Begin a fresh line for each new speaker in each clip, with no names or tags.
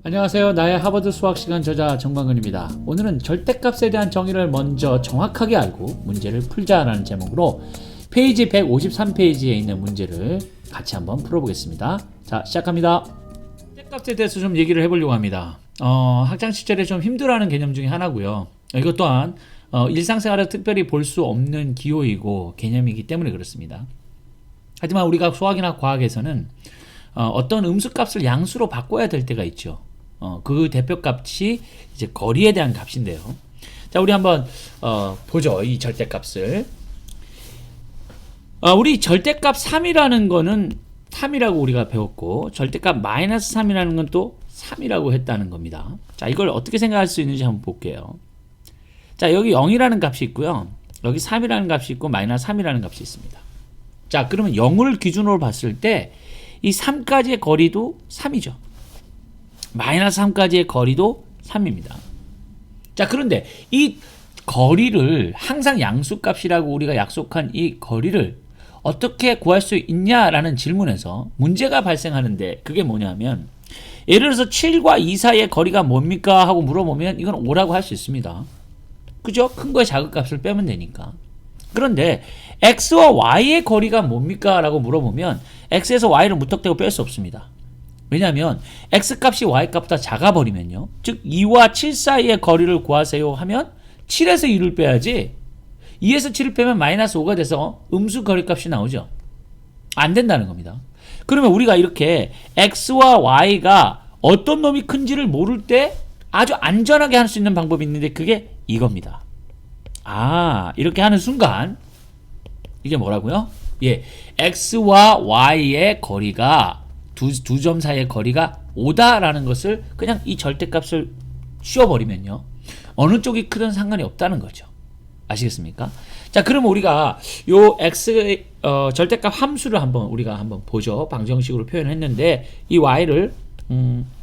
안녕하세요. 나의 하버드 수학시간 저자 정광근입니다. 오늘은 절대값에 대한 정의를 먼저 정확하게 알고 문제를 풀자라는 제목으로 페이지 153페이지에 있는 문제를 같이 한번 풀어보겠습니다. 자, 시작합니다. 절대값에 대해서 좀 얘기를 해보려고 합니다. 학창시절에 좀 힘들어하는 개념 중에 하나고요. 이것 또한 일상생활에 특별히 볼 수 없는 기호이고 개념이기 때문에 그렇습니다. 하지만 우리가 수학이나 과학에서는 어떤 음수값을 양수로 바꿔야 될 때가 있죠. 그 대표값이 이제 거리에 대한 값인데요. 자, 우리 한번 보죠. 이 절대값을. 우리 절대값 3이라는 거는 3이라고 우리가 배웠고, 절대값 마이너스 3이라는 건 또 3이라고 했다는 겁니다. 자, 이걸 어떻게 생각할 수 있는지 한번 볼게요. 자, 여기 0이라는 값이 있고요. 여기 3이라는 값이 있고, 마이너스 3이라는 값이 있습니다. 자, 그러면 0을 기준으로 봤을 때 이 3까지의 거리도 3이죠. 마이너스 3까지의 거리도 3입니다. 자, 그런데 이 거리를 항상 양수값이라고 우리가 약속한 이 거리를 어떻게 구할 수 있냐라는 질문에서 문제가 발생하는데, 그게 뭐냐면 예를 들어서 7과 2 사이의 거리가 뭡니까? 하고 물어보면 이건 5라고 할 수 있습니다. 그죠? 큰 거의 작은 값을 빼면 되니까. 그런데 x와 y의 거리가 뭡니까? 라고 물어보면 x에서 y를 무턱대고 뺄 수 없습니다. 왜냐하면 x값이 y값보다 작아버리면요, 즉 2와 7 사이의 거리를 구하세요 하면 7에서 2를 빼야지 2에서 7을 빼면 마이너스 5가 돼서 음수 거리값이 나오죠. 안 된다는 겁니다. 그러면 우리가 이렇게 x와 y가 어떤 놈이 큰지를 모를 때 아주 안전하게 할 수 있는 방법이 있는데, 그게 이겁니다. 이렇게 하는 순간 이게 뭐라고요? 예, x와 y의 거리가 두 점 사이의 거리가 5다라는 것을 그냥 이 절대값을 씌워버리면요, 어느 쪽이 크든 상관이 없다는 거죠. 아시겠습니까? 자, 그러면 우리가 요 x 절대값 함수를 우리가 한번 보죠. 방정식으로 표현했는데 이 y를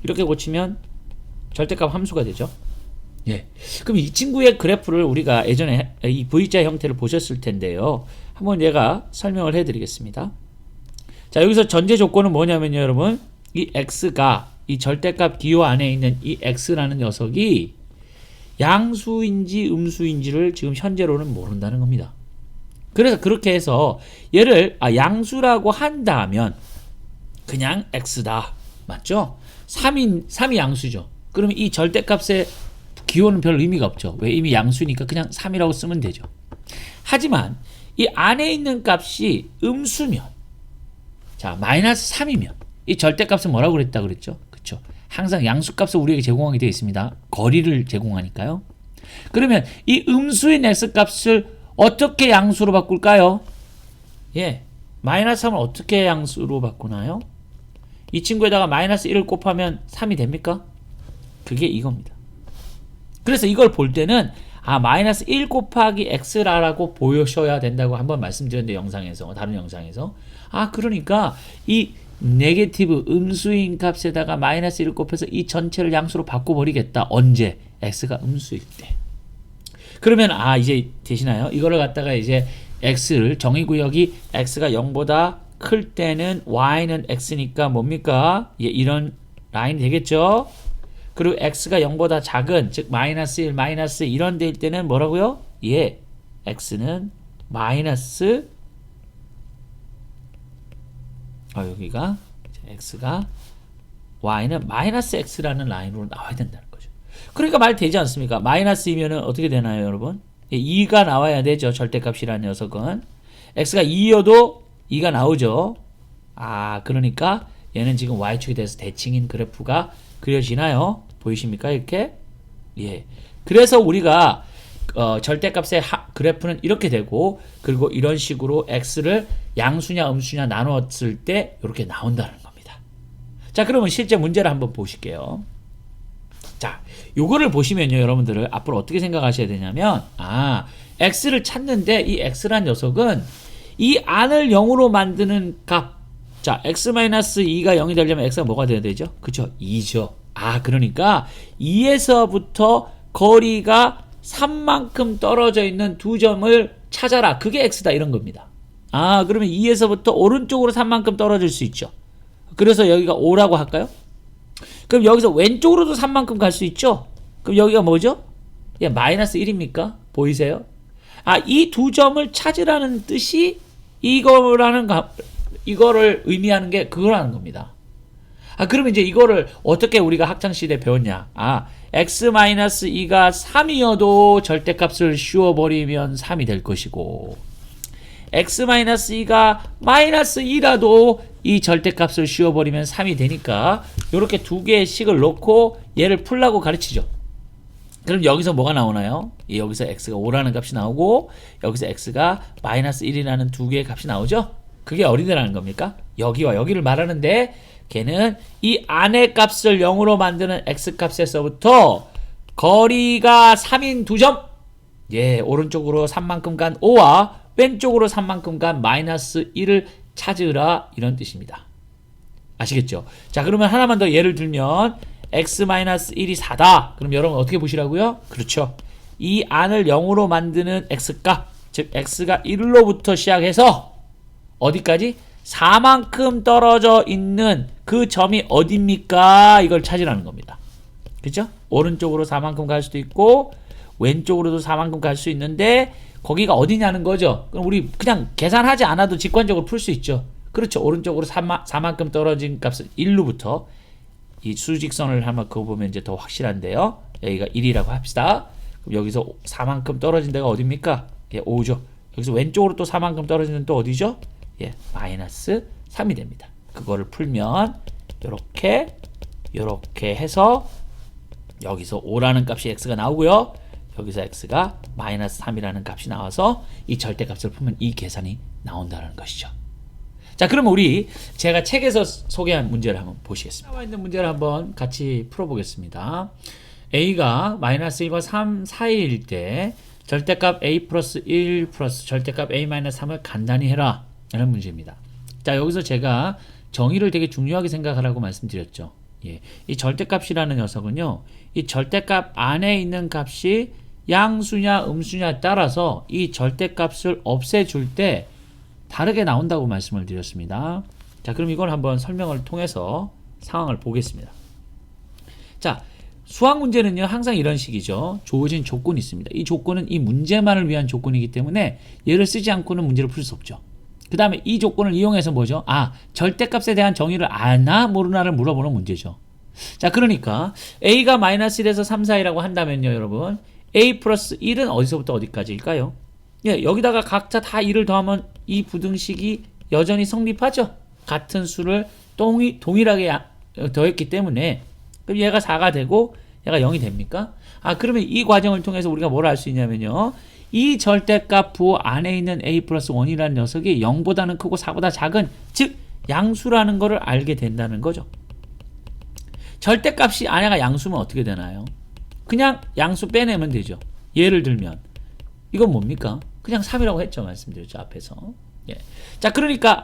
이렇게 고치면 절대값 함수가 되죠. 예. 그럼 이 친구의 그래프를 우리가 예전에 이 V자 형태를 보셨을 텐데요. 한번 얘가 설명을 해드리겠습니다. 자, 여기서 전제 조건은 뭐냐면요, 여러분. 이 x가 이 절대값 기호 안에 있는 이 x라는 녀석이 양수인지 음수인지를 지금 현재로는 모른다는 겁니다. 그래서 그렇게 해서 얘를 양수라고 한다면 그냥 x다. 맞죠? 3이 양수죠. 그러면 이 절대값의 기호는 별 의미가 없죠. 왜? 이미 양수니까 그냥 3이라고 쓰면 되죠. 하지만 이 안에 있는 값이 음수면, 자, 마이너스 3이면 이 절대값은 뭐라고 그랬다 그랬죠? 그쵸? 항상 양수값을 우리에게 제공하게 되어 있습니다. 거리를 제공하니까요. 그러면 이 음수인 x값을 어떻게 양수로 바꿀까요? 예, 마이너스 3을 어떻게 양수로 바꾸나요? 이 친구에다가 마이너스 1을 곱하면 3이 됩니까? 그게 이겁니다. 그래서 이걸 볼 때는 마이너스 1 곱하기 x라고 보여셔야 된다고 한번 말씀드렸는데, 다른 영상에서 그러니까 이 네게티브 음수인 값에다가 마이너스 1을 곱해서 이 전체를 양수로 바꿔버리겠다. 언제? x가 음수일 때. 그러면 이제 되시나요? 이거를 갖다가 이제 x를 정의구역이 x가 0보다 클 때는 y는 x니까 뭡니까? 예, 이런 라인이 되겠죠? 그리고 x가 0보다 작은, 즉 마이너스 1, 마이너스 이런 데일 때는 뭐라고요? 예, x는 마이너스 여기가 x가 y는 마이너스 x라는 라인으로 나와야 된다는 거죠. 그러니까 말 되지 않습니까? 마이너스이면은 어떻게 되나요, 여러분? 예, 2가 나와야 되죠. 절대값이라는 녀석은 x가 2여도 2가 나오죠. 그러니까 얘는 지금 y축에 대해서 대칭인 그래프가 그려지나요? 보이십니까? 이렇게? 예. 그래서 우리가 절대값의 그래프는 이렇게 되고, 그리고 이런 식으로 x를 양수냐 음수냐 나눴을 때 이렇게 나온다는 겁니다. 자, 그러면 실제 문제를 한번 보실게요. 자, 요거를 보시면요, 여러분들을 앞으로 어떻게 생각하셔야 되냐면, x를 찾는데 이 x란 녀석은 이 안을 0으로 만드는 값, 자, x-2가 0이 되려면 x가 뭐가 돼야 되죠? 그쵸? 2죠. 그러니까 2에서부터 거리가 3만큼 떨어져 있는 두 점을 찾아라. 그게 x다, 이런 겁니다. 그러면 2에서부터 오른쪽으로 3만큼 떨어질 수 있죠. 그래서 여기가 5라고 할까요? 그럼 여기서 왼쪽으로도 3만큼 갈 수 있죠? 그럼 여기가 뭐죠? 예, 마이너스 1입니까? 보이세요? 아, 이 두 점을 찾으라는 뜻이 이거를 의미하는 게 그거라는 겁니다. 아, 그러면 이제 이거를 어떻게 우리가 학창시대에 배웠냐? 아, x-2가 3이어도 절대값을 씌워버리면 3이 될 것이고, x-2가 마이너스 2라도 이 절대값을 씌워버리면 3이 되니까 이렇게 두 개의 식을 놓고 얘를 풀라고 가르치죠. 그럼 여기서 뭐가 나오나요? 여기서 x가 5라는 값이 나오고 여기서 x가 마이너스 1이라는 두 개의 값이 나오죠? 그게 어디라는 겁니까? 여기와 여기를 말하는데 걔는 이 안의 값을 0으로 만드는 x값에서부터 거리가 3인 두 점, 예, 오른쪽으로 3만큼 간 5와 왼쪽으로 3만큼 간 마이너스 1을 찾으라, 이런 뜻입니다. 아시겠죠? 자, 그러면 하나만 더 예를 들면 x-1이 4다. 그럼 여러분 어떻게 보시라고요? 그렇죠. 이 안을 0으로 만드는 x값, 즉 x가 1로부터 시작해서 어디까지? 4만큼 떨어져 있는 그 점이 어디입니까? 이걸 찾으라는 겁니다. 그죠? 오른쪽으로 4만큼 갈 수도 있고 왼쪽으로도 4만큼 갈 수 있는데 거기가 어디냐는 거죠. 그럼 우리 그냥 계산하지 않아도 직관적으로 풀 수 있죠. 그렇죠. 오른쪽으로 4만큼 떨어진 값은 1로부터 이 수직선을 한번 그어보면 이제 더 확실한데요. 여기가 1이라고 합시다. 그럼 여기서 4만큼 떨어진 데가 어디입니까? 예, 5죠. 여기서 왼쪽으로 또 4만큼 떨어지는 또 어디죠? 예, 마이너스 3이 됩니다. 그거를 풀면 요렇게 해서 여기서 5라는 값이 x가 나오고요. 여기서 x가 마이너스 3이라는 값이 나와서 이 절대값을 풀면 이 계산이 나온다는 것이죠. 자, 그럼 우리 제가 책에서 소개한 문제를 한번 보시겠습니다. 나와 있는 문제를 한번 같이 풀어보겠습니다. a가 마이너스 1과 3 사이일 때 절대값 a 플러스 1 플러스 절대값 a 마이너스 3을 간단히 해라, 라는 문제입니다. 자, 여기서 제가 정의를 되게 중요하게 생각하라고 말씀드렸죠. 예, 이 절대값이라는 녀석은요, 이 절대값 안에 있는 값이 양수냐 음수냐에 따라서 이 절대값을 없애줄 때 다르게 나온다고 말씀을 드렸습니다. 자, 그럼 이걸 한번 설명을 통해서 상황을 보겠습니다. 자, 수학 문제는요 항상 이런 식이죠. 주어진 조건이 있습니다. 이 조건은 이 문제만을 위한 조건이기 때문에 얘를 쓰지 않고는 문제를 풀 수 없죠. 그 다음에 이 조건을 이용해서 뭐죠? 아, 절대값에 대한 정의를 아나 모르나를 물어보는 문제죠. 자, 그러니까 a가 마이너스 1에서 3 사이라고 한다면요, 여러분, a 플러스 1은 어디서부터 어디까지일까요? 예, 여기다가 각자 다 1을 더하면 이 부등식이 여전히 성립하죠. 같은 수를 동일하게 더했기 때문에. 그럼 얘가 4가 되고 얘가 0이 됩니까? 아, 그러면 이 과정을 통해서 우리가 뭘 알 수 있냐면요, 이 절대값 부호 안에 있는 a 플러스 1이라는 녀석이 0보다는 크고 4보다 작은, 즉 양수라는 거를 알게 된다는 거죠. 절대값이 안에가 양수면 어떻게 되나요? 그냥 양수 빼내면 되죠. 예를 들면 이건 뭡니까? 그냥 3이라고 했죠. 말씀드렸죠, 앞에서. 예. 자, 그러니까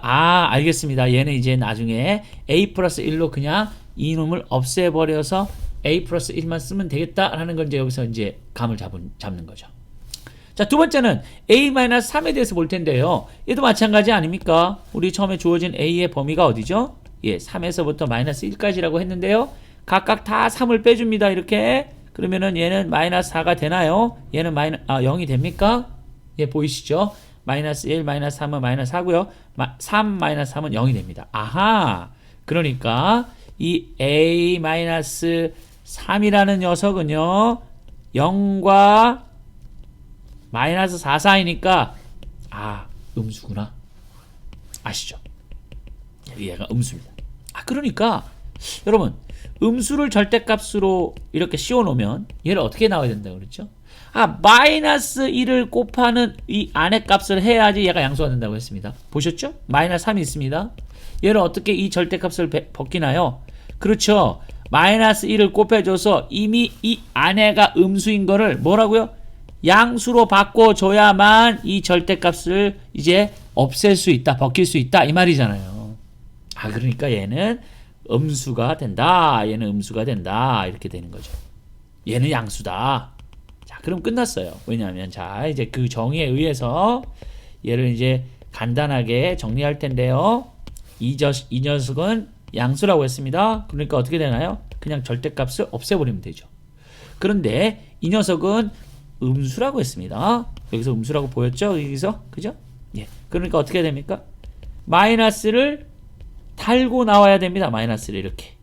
알겠습니다. 얘는 이제 나중에 a 플러스 1로 그냥 이놈을 없애버려서 a 플러스 1만 쓰면 되겠다라는 걸 이제 여기서 이제 감을 잡는 거죠. 자, 두 번째는 a-3에 대해서 볼 텐데요. 얘도 마찬가지 아닙니까? 우리 처음에 주어진 a의 범위가 어디죠? 예, 3에서부터 마이너스 1까지라고 했는데요. 각각 다 3을 빼줍니다. 이렇게. 그러면은 얘는 마이너스 4가 되나요? 얘는 0이 됩니까? 예, 보이시죠? 마이너스 1, 마이너스 3은 마이너스 4고요. 3, 마이너스 3은 0이 됩니다. 아하! 그러니까 이 a-3이라는 녀석은요, 0과 마이너스 4 사이니까 음수구나. 아시죠? 얘가 음수입니다. 그러니까 여러분, 음수를 절대값으로 이렇게 씌워놓으면 얘를 어떻게 나와야 된다고 그랬죠? 마이너스 1을 곱하는 이 안의 값을 해야지 얘가 양수가 된다고 했습니다. 보셨죠? 마이너스 3이 있습니다. 얘를 어떻게 이 절대값을 벗기나요? 그렇죠. 마이너스 1을 곱해줘서 이미 이 안에가 음수인 거를 뭐라고요? 양수로 바꿔줘야만 이 절대값을 이제 없앨 수 있다, 벗길 수 있다, 이 말이잖아요. 그러니까 얘는 음수가 된다, 얘는 음수가 된다, 이렇게 되는 거죠. 얘는 양수다. 자, 그럼 끝났어요. 왜냐하면 자, 이제 그 정의에 의해서 얘를 이제 간단하게 정리할 텐데요. 이 녀석은 양수라고 했습니다. 그러니까 어떻게 되나요? 그냥 절대값을 없애버리면 되죠. 그런데 이 녀석은 음수라고 했습니다. 여기서 음수라고 보였죠? 여기서 그죠? 예. 그러니까 어떻게 됩니까? 마이너스를 달고 나와야 됩니다. 마이너스를 이렇게.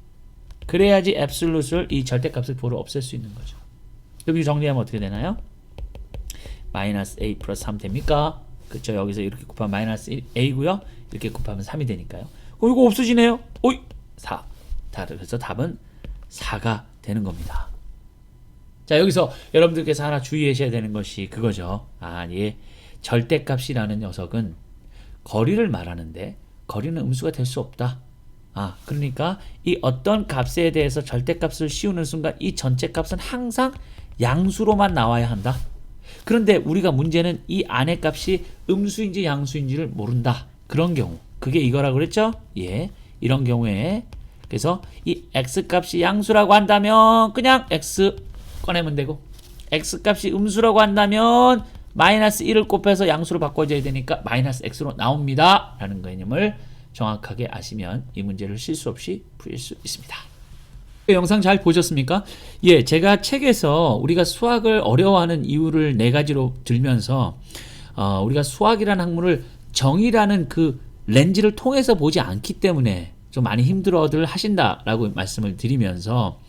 그래야지 앱솔루트를 이 절대값을 보러 없앨 수 있는 거죠. 여기 정리하면 어떻게 되나요? 마이너스 a 플러스 3 됩니까? 그렇죠. 여기서 이렇게 곱하면 마이너스 a고요. 이렇게 곱하면 3이 되니까요. 이거 없어지네요. 오이 4. 그래서 답은 4가 되는 겁니다. 자, 여기서 여러분들께서 하나 주의하셔야 되는 것이 그거죠. 예. 절대값이라는 녀석은 거리를 말하는데 거리는 음수가 될 수 없다. 그러니까 이 어떤 값에 대해서 절대값을 씌우는 순간 이 전체 값은 항상 양수로만 나와야 한다. 그런데 우리가 문제는 이 안의 값이 음수인지 양수인지를 모른다. 그런 경우. 그게 이거라고 그랬죠? 예. 이런 경우에 그래서 이 x값이 양수라고 한다면 그냥 x 꺼내면 되고 x값이 음수라고 한다면 마이너스 1을 곱해서 양수로 바꿔줘야 되니까 마이너스 x로 나옵니다. 라는 개념을 정확하게 아시면 이 문제를 실수 없이 풀 수 있습니다. 영상 잘 보셨습니까? 예, 제가 책에서 우리가 수학을 어려워하는 이유를 4가지로 들면서 우리가 수학이라는 학문을 정의라는 그 렌즈를 통해서 보지 않기 때문에 좀 많이 힘들어들 하신다라고 말씀을 드리면서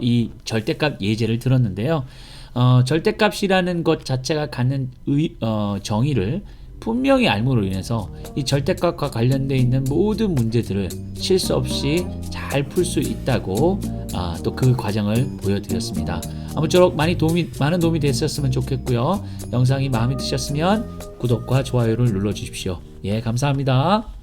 이 절대값 예제를 들었는데요. 절대값이라는 것 자체가 갖는 정의를 분명히 알므로 인해서 이 절대값과 관련되어 있는 모든 문제들을 실수 없이 잘 풀 수 있다고 또 그 과정을 보여드렸습니다. 아무쪼록 많은 도움이 됐었으면 좋겠고요. 영상이 마음에 드셨으면 구독과 좋아요를 눌러주십시오. 예, 감사합니다.